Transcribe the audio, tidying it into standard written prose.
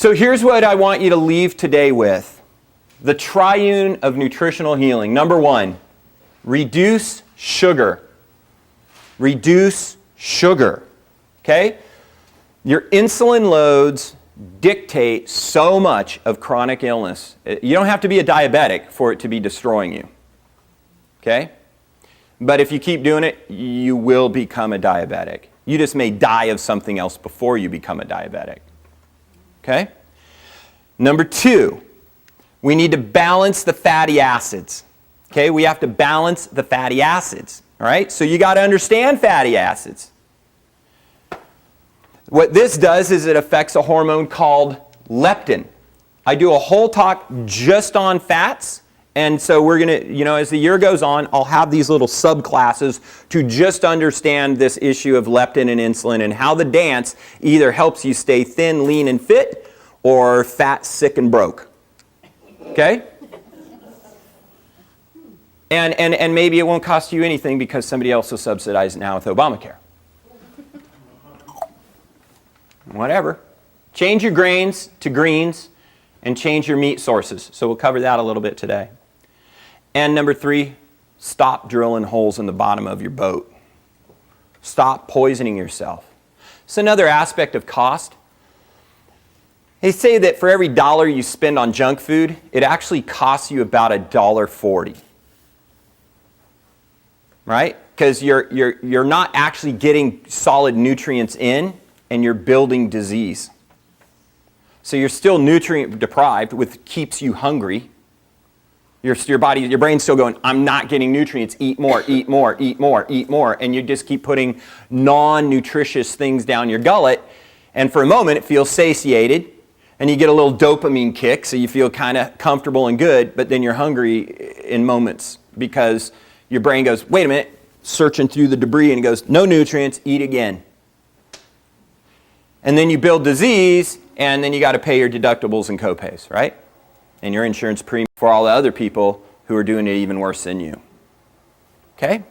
So here's what I want you to leave today with. The triune of nutritional healing. Number 1, reduce sugar. Reduce sugar. Okay? Your insulin loads dictate so much of chronic illness. You don't have to be a diabetic for it to be destroying you. Okay? But if you keep doing it, you will become a diabetic. You just may die of something else before you become a diabetic. Okay? Number 2, we need to balance the fatty acids. Okay? We have to balance the fatty acids. All right? So you got to understand fatty acids. What this does is it affects a hormone called leptin. I do a whole talk just on fats. And so we're going to, as the year goes on, I'll have these little subclasses to just understand this issue of leptin and insulin and how the dance either helps you stay thin, lean, and fit, or fat, sick, and broke. Okay? And maybe it won't cost you anything because somebody else will subsidize it now with Obamacare. Whatever. Change your grains to greens and change your meat sources. So we'll cover that a little bit today. And number 3, stop drilling holes in the bottom of your boat. Stop poisoning yourself. It's another aspect of cost. They say that for every dollar you spend on junk food, it actually costs you about $1.40. Right? Because you're not actually getting solid nutrients in, and you're building disease. So you're still nutrient deprived, which keeps you hungry. Your brain's still going, I'm not getting nutrients, eat more, eat more, eat more, eat more. And you just keep putting non-nutritious things down your gullet. And for a moment, it feels satiated. And you get a little dopamine kick, so you feel kind of comfortable and good. But then you're hungry in moments because your brain goes, wait a minute, searching through the debris, and it goes, no nutrients, eat again. And then you build disease, and then you got to pay your deductibles and copays, right? And your insurance premium for all the other people who are doing it even worse than you. Okay?